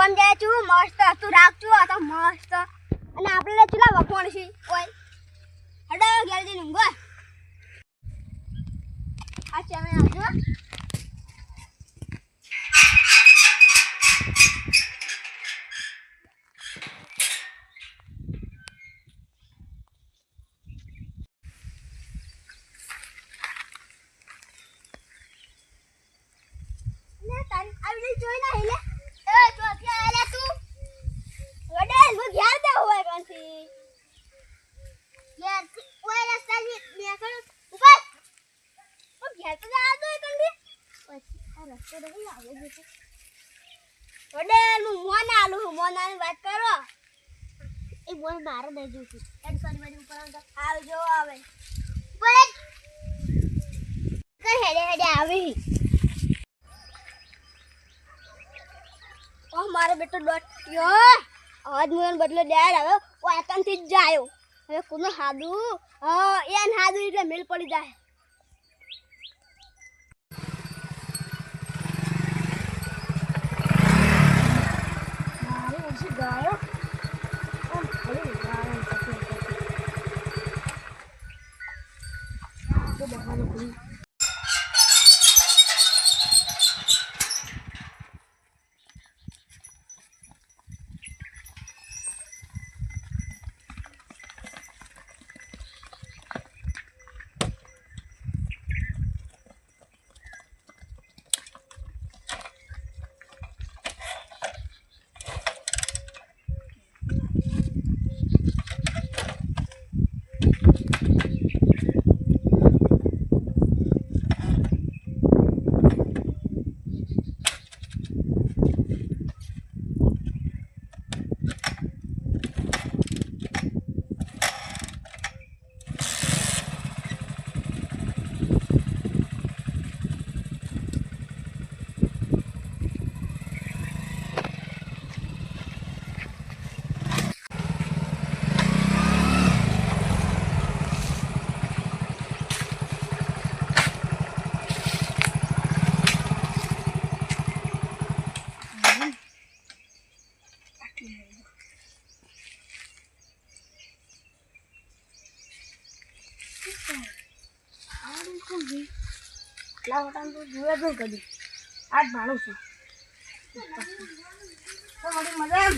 ગોમ જાય છું મસ્ત તું રાખજો આ તો મસ્ત અને આપણે ચલા વખોણ છે ઓય હડો ગેરજી નુંગો આ ચામે આવજો આવી જોઈ ના હેલે એ ચોથી આલે તું વડે હું ઘેર દે હોય કાંથી યાર ઓય રસ્તા ની મે કર ઉપર ઓ ઘેર તો આ દો કંદી પછી આ રસ્તો દે આવે છે વડે હું મોન આની વાત કરો એ મોન મારે દેજો છું એડ સોરી મારી ઉપર આવજો આવે ઉપર કઈ હેડે આવી ઓ મારો બેટો ડોટ્યો આજ મને બદલો ડેડ હવે ઓ આતંથી જ જાયો હવે કોનો હાદુ એન હાદુ એટલે મેલ પડી જાય મારે ઓછી ગાયો ઓમ ખરી ગાયો તો બહાનો કોઈ લાવટાન તો જોયા જ કદી આજ ભાણું છું તો મારી મજા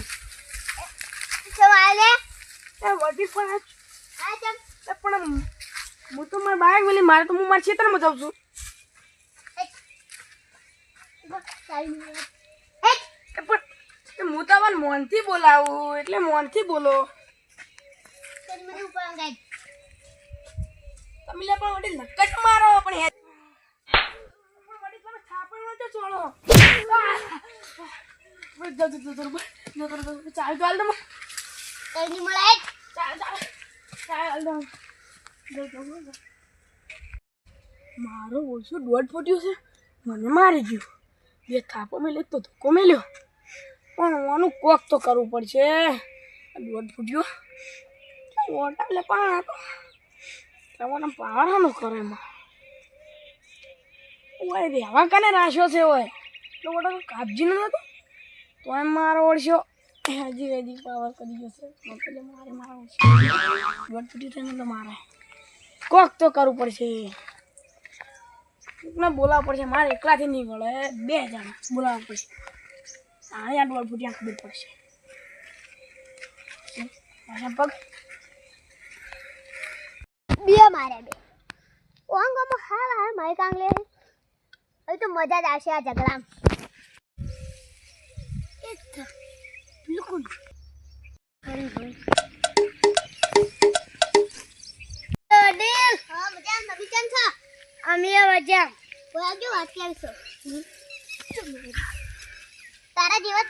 સવાલે એ વધી પણ આ જમ પણ હું તો માર બાઈક વેલી મારે તો હું માર ક્ષેત્રમાં જાઉં છું પણ હું તો મોનથી બોલાવું એટલે મોનથી બોલો મને ઉપર ગાય તમે લે પણ વડી લકટ મારો પણ ચાલ ચાલ દમ કઈ ની મળે ચાલ દમ મારો ઓછો દોઢ ફૂટ્યો છે મને મારી ગયો બે થાપો મેલે તો ધક્કો મેલ્યો પણ આનું કોક તો કરવું પડશે દોઢ ફૂટ્યો ઓટા લે પણ તમને પાવાનો કરે એમાં ઓય રેવા કાને રાખ્યો છે ઓય તો મોટો કાપજી ન હતો તો એમ મારો ઓળશો હજી પાવર કરી જશે એટલે મારો દોઢ ફૂટી થઈને તો મારે કોક તો કરવું પડશે ને બોલાવવું પડશે મારે એકલાથી નહીં મળે બે જણા બોલાવવું પડશે અહીંયા દોઢ ફૂટી ખબર પડશે પગ બે મારે બે ઓંગોમાં હા મારી કાંગલે હવે તો મજા જ આવશે આ ઝઘડામાં બિલકુલ અમે મજા બોલાવજો વાત કરીશું તારા જેવા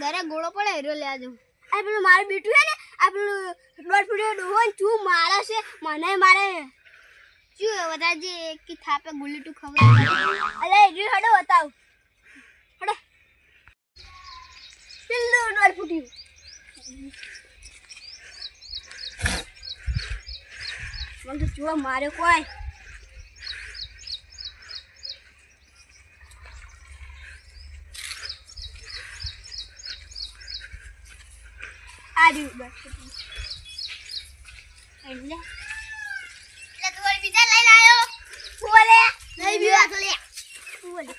ઘરે ગોળો પડે હેરો લે આજો આ પેલું મારું બેઠું છે ને આ પેલું દોઢ ફૂટ્યો ડોહો ચૂ મારે છે મને મારે ચૂ વધારે કે થાપે ગુલીટું ખબર અલે હડો બતાવ હડો જુઓ મારે કોઈ આ રહ્યું બસ એટલે તું વળી બીજા લઈને આવ્યો હું બોલે નહીં બીવા તો લે તું બોલે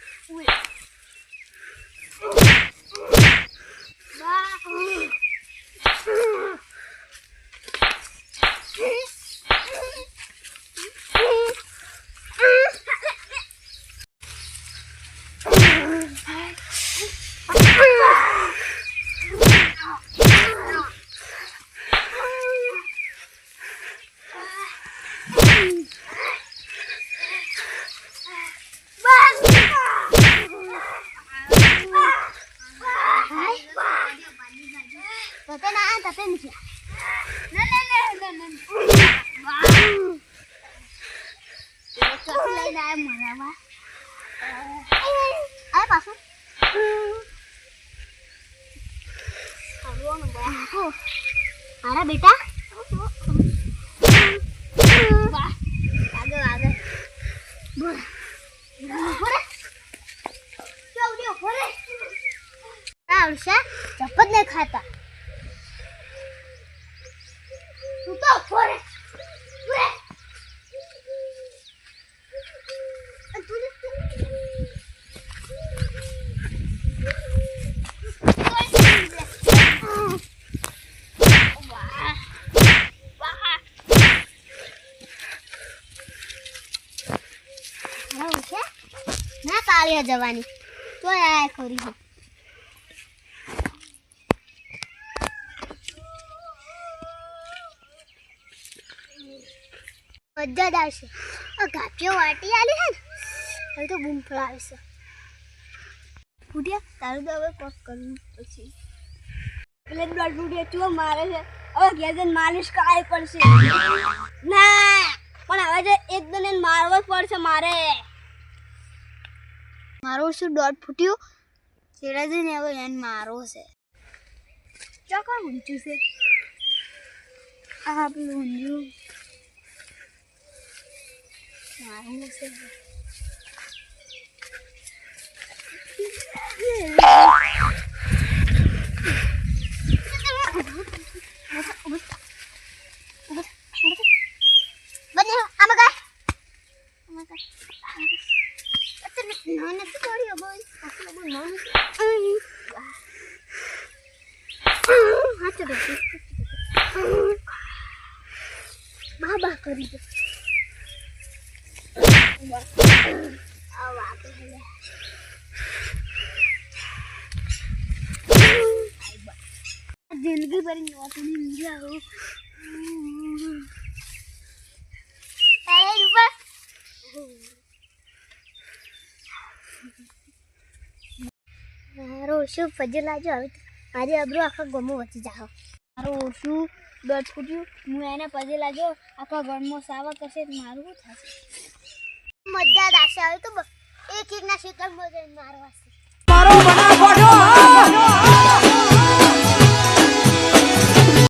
મારા બેટા આગળ આગળ બોલ ચપત નહીં ખાતા તું તો ફોરે ના કાળિયા જવાની તો આ ખરી છે બધા જ આવશે આ ગાંઠિયો વાટી આલી છે ને હવે તો બૂમ ફળાવશે ફૂટ્યા તારું તો હવે કોક કરવું પછી એટલે બ્લડ ફૂટ્યા ચો મારે છે હવે ઘેર જઈને માલિશ કરાવી પડશે ના પણ હવે જે એકદમ એને મારવો જ પડશે મારે મારો શું દોઢ ફૂટ્યું છેડા જઈને હવે એને મારો છે ચોકણ ઊંચું છે આ પેલું ઊંધું મારું છે બાબા કરી દે જિંદગી ભરી નોકરી જાઓ મારો શું ફજર લાજો હવે મારી અબરો આખા ગમો વચ્ચે જાઓ મારો શું દોઢ ફૂટ્યું હું એને પજે લાજો આખા ગમો સાવા કરશે મારું શું થશે મજા જ આવશે હવે તો એક એકના ક્ષેત્રમાં મારવા